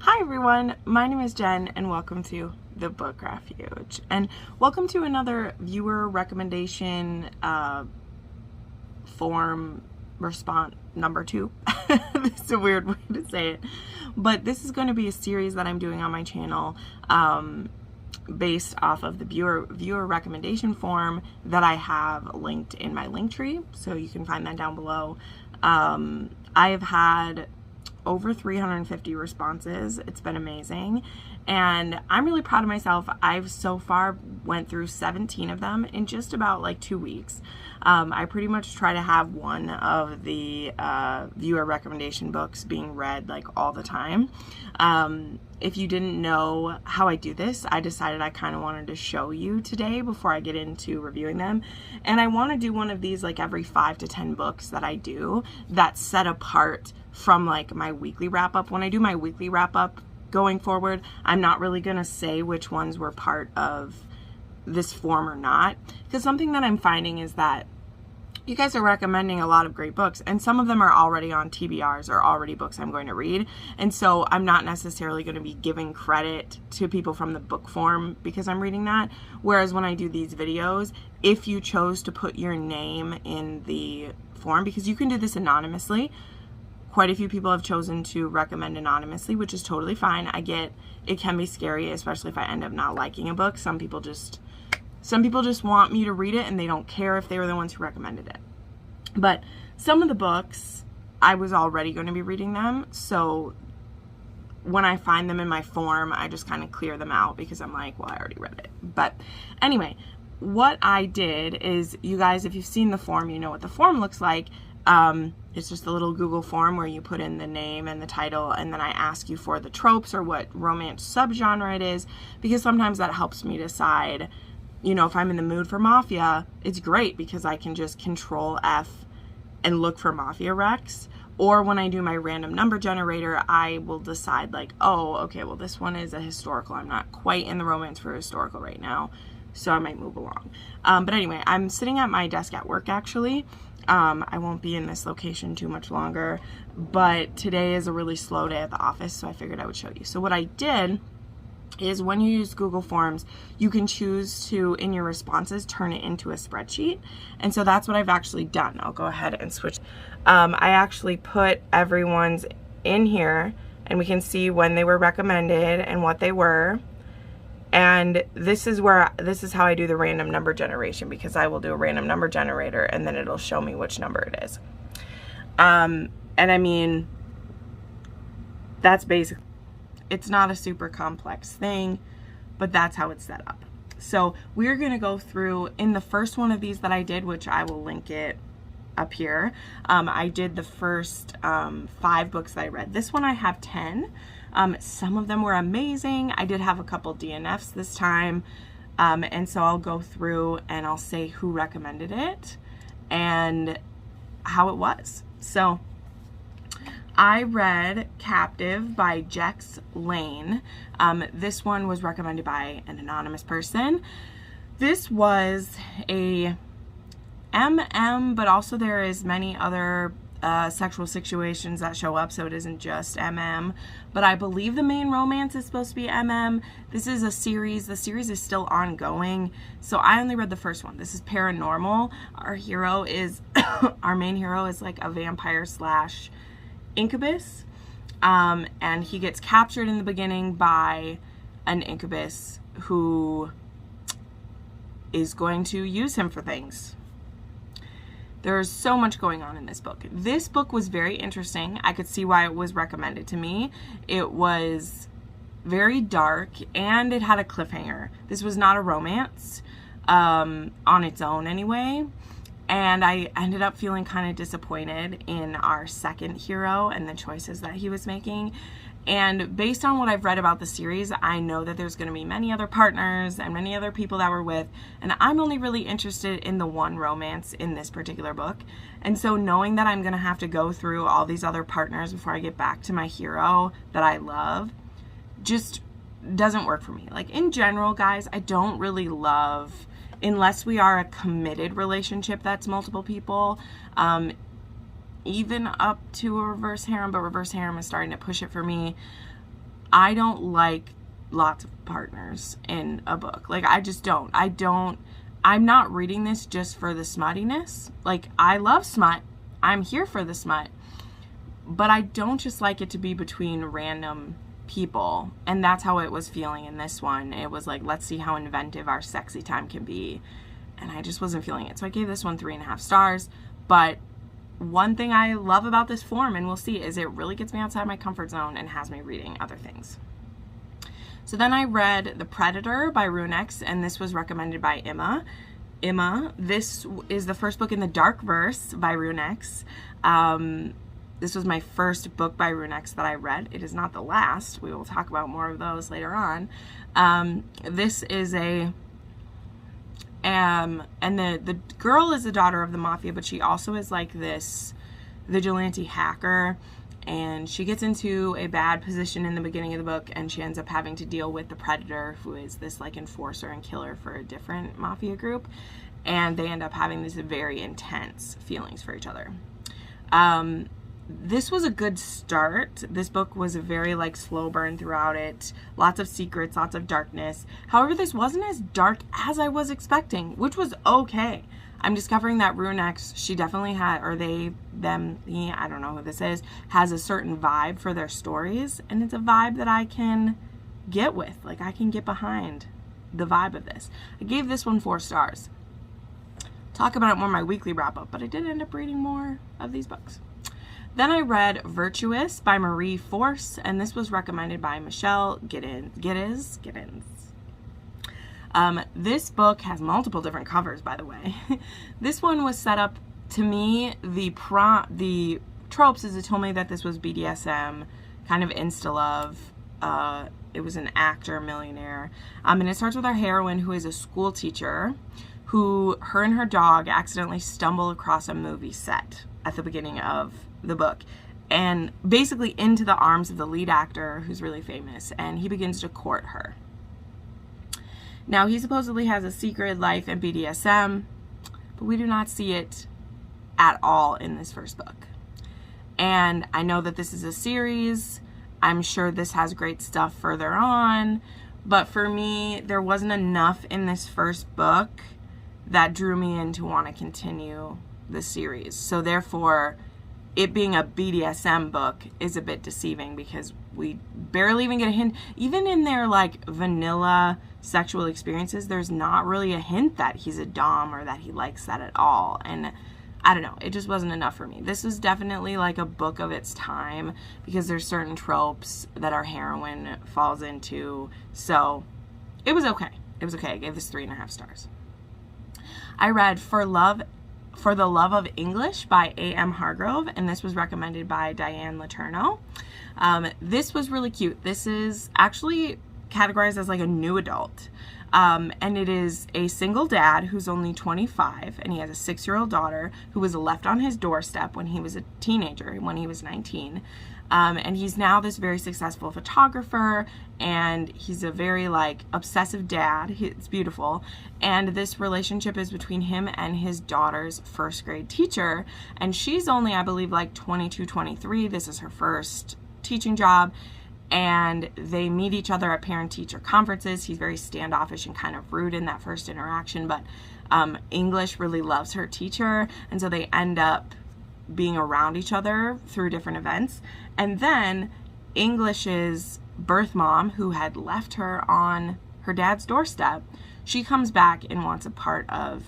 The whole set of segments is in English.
Hi everyone, my name is Jen and welcome to the Book Refuge, and welcome to another viewer recommendation form response number 2. This is a weird way to say it, but this is going to be a series that I'm doing on my channel based off of the viewer recommendation form that I have linked in my link tree, so you can find that down below. I have had over 350 responses. It's been amazing, and I'm really proud of myself. I've so far went through 17 of them in just about like 2 weeks. I pretty much try to have one of the viewer recommendation books being read like all the time. If you didn't know how I do this, I decided I kind of wanted to show you today before I get into reviewing them. And I want to do one of these like every 5 to 10 books that I do that's set apart from like my weekly wrap up. When I do my weekly wrap up going forward, I'm not really going to say which ones were part of this form or not, because something that I'm finding is that you guys are recommending a lot of great books, and some of them are already on TBRs or already books I'm going to read, and so I'm not necessarily going to be giving credit to people from the book form because I'm reading that. Whereas when I do these videos, if you chose to put your name in the form, because you can do this anonymously, quite a few people have chosen to recommend anonymously, which is totally fine. I get it can be scary, especially if I end up not liking a book. Some people just want me to read it and they don't care if they were the ones who recommended it. But some of the books, I was already going to be reading them, so when I find them in my form, I just kind of clear them out because I'm like, well, I already read it. But anyway, what I did is, you guys, if you've seen the form, you know what the form looks like. It's just a little Google form where you put in the name and the title, and then I ask you for the tropes or what romance subgenre it is, because sometimes that helps me decide, you know, if I'm in the mood for mafia, it's great because I can just Control F and look for mafia recs. Or when I do my random number generator, I will decide like, oh, okay, well, this one is a historical. I'm not quite in the romance for historical right now, so I might move along. But anyway, I'm sitting at my desk at work actually. I won't be in this location too much longer, but today is a really slow day at the office, so I figured I would show you. So what I did is, when you use Google Forms, you can choose to, in your responses, turn it into a spreadsheet. And so that's what I've actually done. I'll go ahead and switch. I actually put everyone's in here, and we can see when they were recommended and what they were. And this is how I do the random number generation, because I will do a random number generator and then it'll show me which number it is. And I mean, that's basically, it's not a super complex thing, but that's how it's set up. So we're going to go through, in the first one of these that I did, which I will link it up here, I did the first 5 books that I read. This one I have 10. Some of them were amazing. I did have a couple DNFs this time, and so I'll go through and I'll say who recommended it and how it was. So I read Captive by Jex Lane. This one was recommended by an anonymous person. This was a MM, but also there is many other sexual situations that show up, so it isn't just MM. But I believe the main romance is supposed to be MM. This is a series. The series is still ongoing, so I only read the first one. This is paranormal. Our hero is, our main hero is like a vampire slash incubus, and he gets captured in the beginning by an incubus who is going to use him for things. There's so much going on in this book. This book was very interesting. I could see why it was recommended to me. It was very dark and it had a cliffhanger. This was not a romance on its own anyway. And I ended up feeling kind of disappointed in our second hero and the choices that he was making. And based on what I've read about the series, I know that there's going to be many other partners and many other people that we're with, and I'm only really interested in the one romance in this particular book. And so knowing that I'm going to have to go through all these other partners before I get back to my hero that I love just doesn't work for me. Like, in general, guys, I don't really love, unless we are a committed relationship that's multiple people, even up to a reverse harem, but reverse harem is starting to push it for me. I don't like lots of partners in a book. Like, I just don't. I'm not reading this just for the smuttiness. Like, I love smut. I'm here for the smut. But I don't just like it to be between random people. And that's how it was feeling in this one. It was like, let's see how inventive our sexy time can be. And I just wasn't feeling it. So I gave this one 3.5 stars. But one thing I love about this form, and we'll see, is it really gets me outside my comfort zone and has me reading other things. So then I read The Predator by RuNyx, and this was recommended by Emma. This is the first book in the Dark Verse by RuNyx. This was my first book by RuNyx that I read. It is not the last. We will talk about more of those later on. This is a... and the girl is the daughter of the mafia, but she also is like this vigilante hacker, and she gets into a bad position in the beginning of the book, and she ends up having to deal with the Predator, who is this like enforcer and killer for a different mafia group, and they end up having these very intense feelings for each other. This was a good start. This book was a very like slow burn throughout it. Lots of secrets, lots of darkness. However, this wasn't as dark as I was expecting, which was okay. I'm discovering that RuNyx, she definitely had, or they, them, he, I don't know who this is, has a certain vibe for their stories, and it's a vibe that I can get with. Like, I can get behind the vibe of this. I gave this one 4 stars. Talk about it more in my weekly wrap-up, but I did end up reading more of these books. Then I read Virtuous by Marie Force, and this was recommended by Michelle Giddens. This book has multiple different covers, by the way. This one was set up, to me, the tropes is it told me that this was BDSM, kind of insta-love. It was an actor, millionaire. And it starts with our heroine, who is a school teacher, who, her and her dog accidentally stumble across a movie set at the beginning of the book, and basically into the arms of the lead actor, who's really famous, and he begins to court her. Now, he supposedly has a secret life in BDSM, but we do not see it at all in this first book. And I know that this is a series. I'm sure this has great stuff further on, but for me, there wasn't enough in this first book that drew me in to want to continue the series. So therefore, it being a BDSM book is a bit deceiving, because we barely even get a hint. Even in their like vanilla sexual experiences, there's not really a hint that he's a dom or that he likes that at all. And I don't know, it just wasn't enough for me. This is definitely like a book of its time, because there's certain tropes that our heroine falls into. So it was okay. It was okay. I gave this 3.5 stars. I read For the Love of English by A.M. Hargrove, and this was recommended by Diane Letourneau. This was really cute. This is actually categorized as like a new adult. And it is a single dad who's only 25, and he has a 6-year-old daughter who was left on his doorstep when he was a teenager, when he was 19. And he's now this very successful photographer, and he's a very like obsessive dad. It's beautiful. And this relationship is between him and his daughter's first grade teacher, and she's only, I believe, like 22, 23. This is her first teaching job, and they meet each other at parent-teacher conferences. He's very standoffish and kind of rude in that first interaction, but English really loves her teacher, and so they end up being around each other through different events. And then English's birth mom, who had left her on her dad's doorstep, she comes back and wants a part of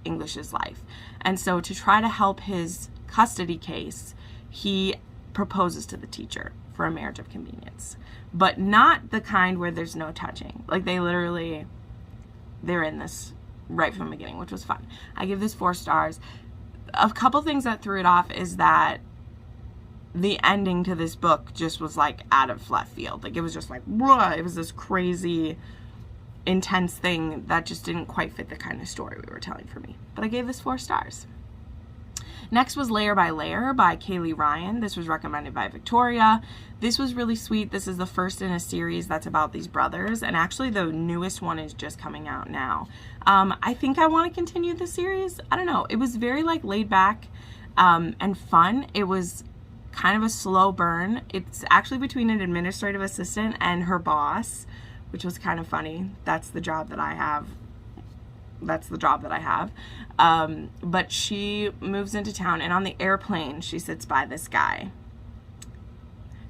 English's life. And so to try to help his custody case, he proposes to the teacher for a marriage of convenience, but not the kind where there's no touching. Like, they're in this right from the beginning, which was fun. I give this 4 stars. A couple things that threw it off is that the ending to this book just was like out of left field. Like, it was just like, whoa, it was this crazy, intense thing that just didn't quite fit the kind of story we were telling for me. But I gave this 4 stars. Next was Layer by Layer by Kaylee Ryan. This was recommended by Victoria. This was really sweet. This is the first in a series that's about these brothers, and actually the newest one is just coming out now. I think I want to continue the series. I don't know. It was very like laid back and fun. It was kind of a slow burn. It's actually between an administrative assistant and her boss, which was kind of funny. That's the job that I have. But she moves into town, and on the airplane, she sits by this guy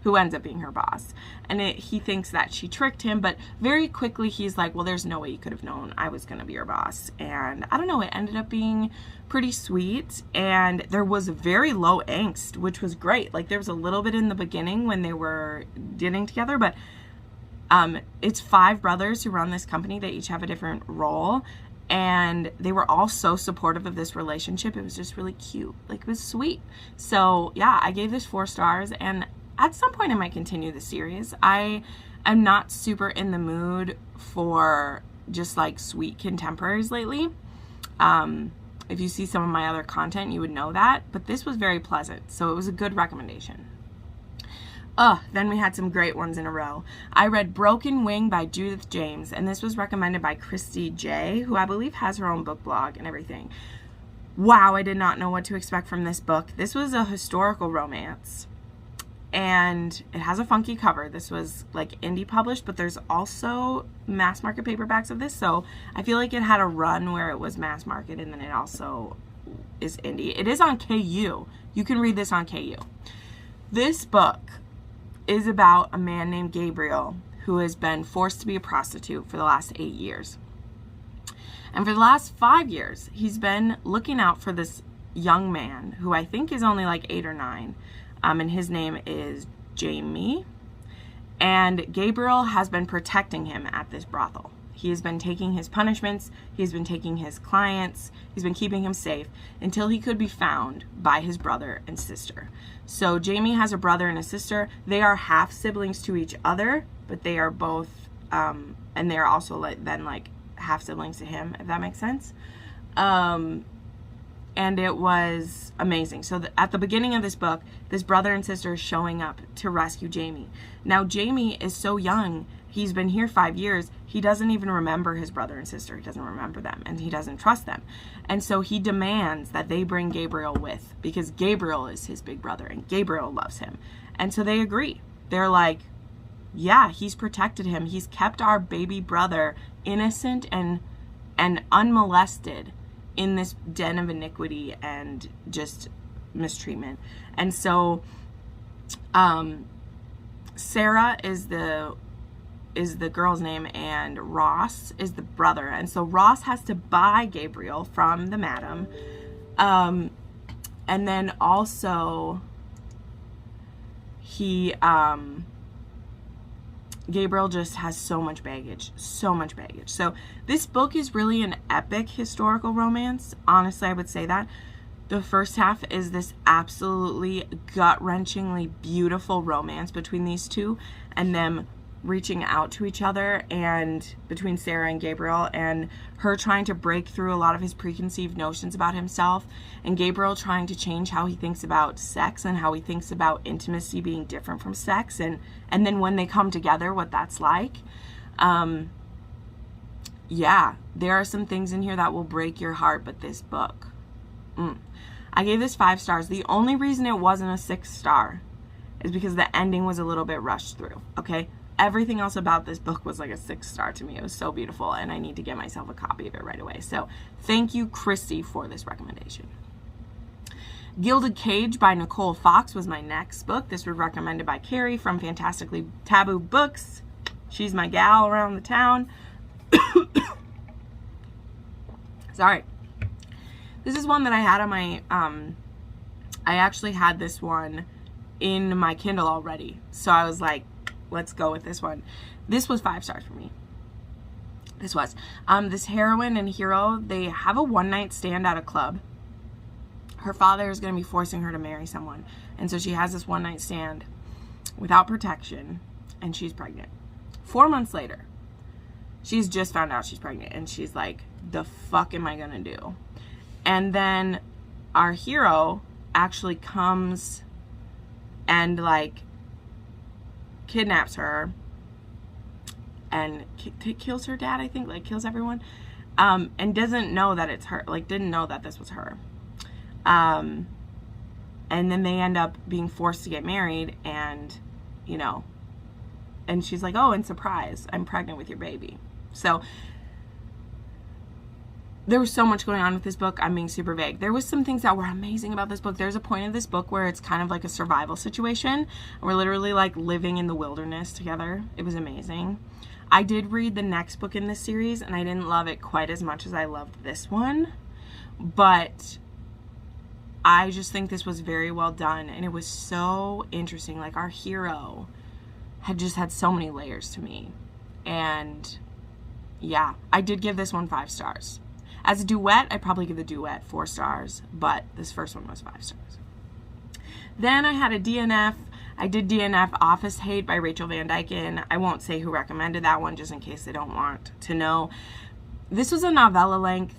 who ends up being her boss. And he thinks that she tricked him, but very quickly he's like, well, there's no way you could have known I was going to be your boss. And I don't know, it ended up being pretty sweet, and there was very low angst, which was great. Like, there was a little bit in the beginning when they were getting together, but it's 5 brothers who run this company. They each have a different role, and they were all so supportive of this relationship. It was just really cute. Like, it was sweet. So yeah, I gave this 4 stars, and at some point I might continue the series. I am not super in the mood for just like sweet contemporaries lately. If you see some of my other content, you would know that, but this was very pleasant, so it was a good recommendation. Then we had some great ones in a row. I read Broken Wing by Judith James, and this was recommended by Christy J, who I believe has her own book blog and everything. Wow, I did not know what to expect from this book. This was a historical romance, and it has a funky cover. This was like indie published, but there's also mass market paperbacks of this, so I feel like it had a run where it was mass market, and then it also is indie. It is on KU. You can read this on KU. This book is about a man named Gabriel who has been forced to be a prostitute for the last 8 years. And for the last 5 years, he's been looking out for this young man who I think is only like 8 or 9. And his name is Jamie. And Gabriel has been protecting him at this brothel. He has been taking his punishments, he's been taking his clients, he's been keeping him safe until he could be found by his brother and sister. So Jamie has a brother and a sister. They are half siblings to each other, but they are both, and they're also like half siblings to him, if that makes sense. And it was amazing. So at the beginning of this book, this brother and sister is showing up to rescue Jamie. Now Jamie is so young. He's been here 5 years. He doesn't even remember his brother and sister. He doesn't remember them, and he doesn't trust them. And so he demands that they bring Gabriel with, because Gabriel is his big brother and Gabriel loves him. And so they agree. They're like, yeah, he's protected him. He's kept our baby brother innocent and unmolested in this den of iniquity and just mistreatment. And so Sarah is the girl's name, and Ross is the brother. And so Ross has to buy Gabriel from the madam. And then also Gabriel just has so much baggage. So this book is really an epic historical romance. Honestly, I would say that. The first half is this absolutely gut-wrenchingly beautiful romance between these two, and them reaching out to each other, and between Sarah and Gabriel, and her trying to break through a lot of his preconceived notions about himself, and Gabriel trying to change how he thinks about sex and how he thinks about intimacy being different from sex, and then when they come together, what that's like. Yeah, there are some things in here that will break your heart, but this book, I gave this 5 stars. The only reason it wasn't a 6 star is because the ending was a little bit rushed through, okay? Everything else about this book was like a 6 star to me. It was so beautiful, and I need to get myself a copy of it right away. So thank you, Christy, for this recommendation. Gilded Cage by Nicole Fox was my next book. This was recommended by Carrie from Fantastically Taboo Books. She's my gal around the town. Sorry. This is one that I had on my, I actually had this one in my Kindle already. So I was like, let's go with this one. This was 5 stars for me. This was. This heroine and hero, they have a one-night stand at a club. Her father is going to be forcing her to marry someone. And so she has this one-night stand without protection, and she's pregnant. 4 months later, she's just found out she's pregnant, and she's like, the fuck am I going to do? And then our hero actually comes and like kidnaps her and kills her dad, I think, like kills everyone, and doesn't know that it's her, like didn't know that this was her. And then they end up being forced to get married, and, you know, and she's like, oh, and surprise, I'm pregnant with your baby. So there was so much going on with this book. I'm being super vague. There was some things that were amazing about this book. There's a point of this book where it's kind of like a survival situation. We're literally like living in the wilderness together. It was amazing. I did read the next book in this series, and I didn't love it quite as much as I loved this one. But I just think this was very well done, and it was so interesting. Like, our hero had just had so many layers to me. And yeah, I did give this one 5 stars. As a duet, I'd probably give the duet 4 stars, but this first one was 5 stars. Then I had a DNF. I did DNF Office Hate by Rachel Van Dyken. I won't say who recommended that one, just in case they don't want to know. This was a novella length.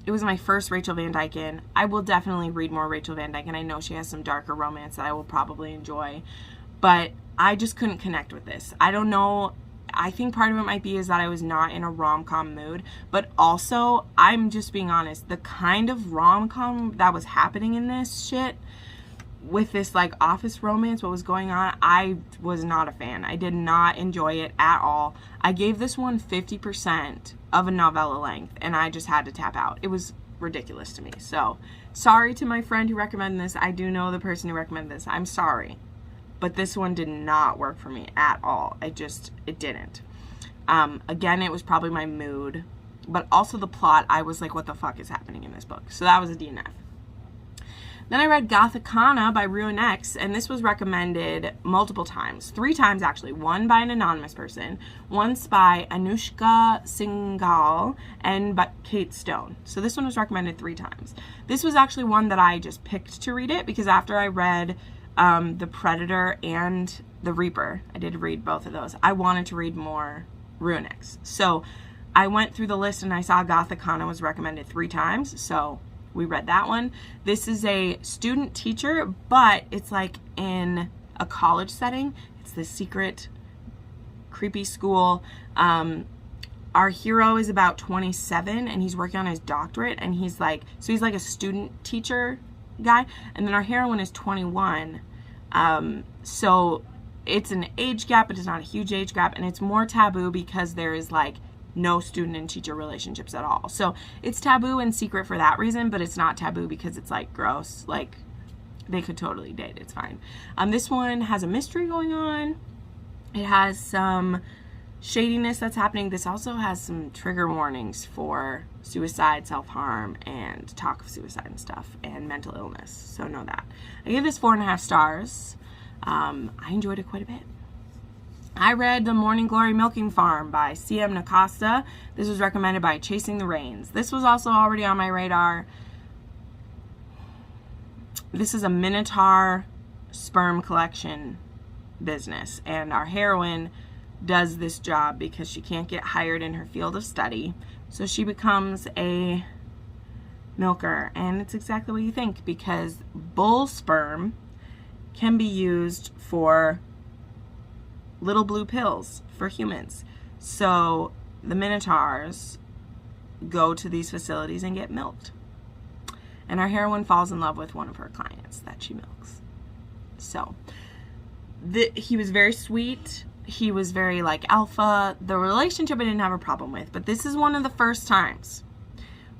It was my first Rachel Van Dyken. I will definitely read more Rachel Van Dyken. I know she has some darker romance that I will probably enjoy, but I just couldn't connect with this. I don't know. I think part of it might be is that I was not in a rom-com mood, but also, I'm just being honest, the kind of rom-com that was happening in this shit, with this like office romance, what was going on, I was not a fan. I did not enjoy it at all. I gave this one 50% of a novella length, and I just had to tap out. It was ridiculous to me. So, sorry to my friend who recommended this. I do know the person who recommended this. I'm sorry. But this one did not work for me at all. It didn't. Again, it was probably my mood, but also the plot. I was like, what the fuck is happening in this book? So that was a DNF. Then I read Gothikana by RuNyx, and this was recommended multiple times. 3 times, actually. One by an anonymous person, once by Anushka Singhal, and by Kate Stone. So this one was recommended 3 times. This was actually one that I just picked to read it, because after I read The Predator and The Reaper, I did read both of those, I wanted to read more RuNyx. So I went through the list, and I saw Gothikana was recommended 3 times, so we read that one. This is a student teacher, but it's like in a college setting. It's this secret, creepy school. Our hero is about 27, and he's working on his doctorate, and he's like a student teacher guy, and then our heroine is 21. So it's an age gap, but it's not a huge age gap, and it's more taboo because there is like no student and teacher relationships at all. So it's taboo and secret for that reason, but it's not taboo because it's like gross. Like, they could totally date. It's fine. This one has a mystery going on. It has some shadiness that's happening. This also has some trigger warnings for suicide, self-harm, and talk of suicide and stuff, and mental illness. So know that. I gave this 4.5 stars. I enjoyed it quite a bit. I read The Morning Glory Milking Farm by C.M. Noscosta. This was recommended by Chasing the Rains. This was also already on my radar. This is a Minotaur sperm collection business, and our heroine does this job because she can't get hired in her field of study, so she becomes a milker. And it's exactly what you think, because bull sperm can be used for little blue pills for humans. So the Minotaurs go to these facilities and get milked. And our heroine falls in love with one of her clients that she milks. So he was very sweet. He was very like alpha. The relationship I didn't have a problem with. But this is one of the first times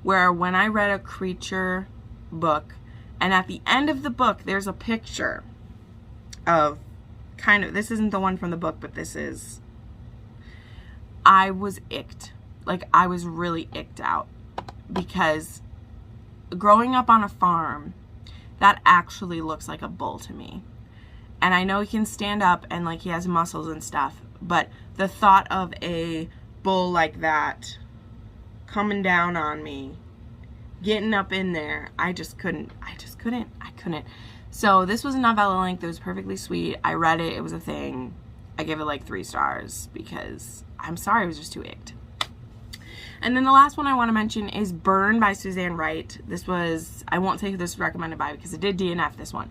where when I read a creature book, and at the end of the book there's a picture of kind of, this isn't the one from the book, but this is, I was icked. Like, I was really icked out, because growing up on a farm, that actually looks like a bull to me. And I know he can stand up and like he has muscles and stuff, but the thought of a bull like that coming down on me, getting up in there, I couldn't. So this was a novella length. It was perfectly sweet. I read it. It was a thing. I gave it like 3 stars because, I'm sorry, I was just too icked. And then the last one I want to mention is Burn by Suzanne Wright. This was, I won't say who this was recommended by because it did DNF this one.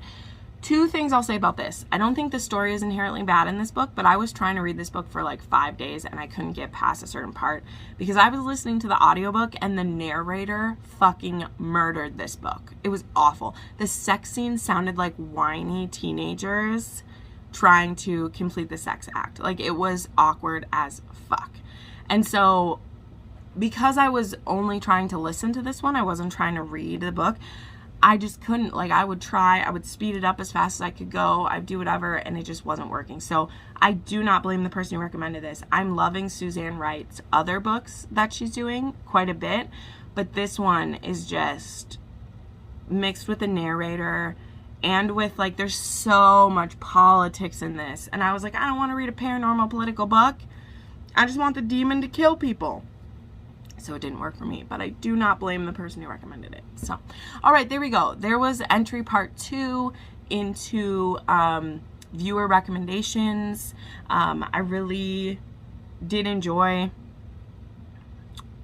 Two things I'll say about this. I don't think the story is inherently bad in this book, but I was trying to read this book for like 5 days and I couldn't get past a certain part because I was listening to the audiobook and the narrator fucking murdered this book. It was awful. The sex scenes sounded like whiny teenagers trying to complete the sex act. Like, it was awkward as fuck. And so because I was only trying to listen to this one, I wasn't trying to read the book, I just couldn't. Like, I would speed it up as fast as I could go, I'd do whatever, and it just wasn't working. So I do not blame the person who recommended this. I'm loving Suzanne Wright's other books that she's doing quite a bit, but this one is just mixed with the narrator and with, like, there's so much politics in this, and I was like, I don't want to read a paranormal political book. I just want the demon to kill people. So it didn't work for me, but I do not blame the person who recommended it. So, all right, there we go. There was entry part 2 into viewer recommendations. I really did enjoy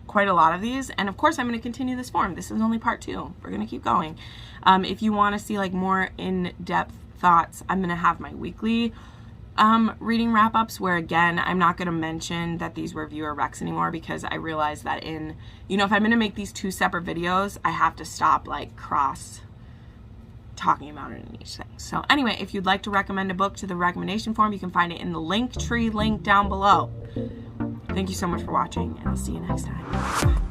quite a lot of these, and of course I'm going to continue this form. This is only part 2. We're going to keep going. If you want to see like more in-depth thoughts, I'm going to have my weekly reading wrap-ups where, again, I'm not going to mention that these were viewer recs anymore because I realized that if I'm going to make these 2 separate videos, I have to stop like cross talking about it in each thing. So anyway, if you'd like to recommend a book to the recommendation form, you can find it in the Linktree link down below. Thank you so much for watching, and I'll see you next time. Bye.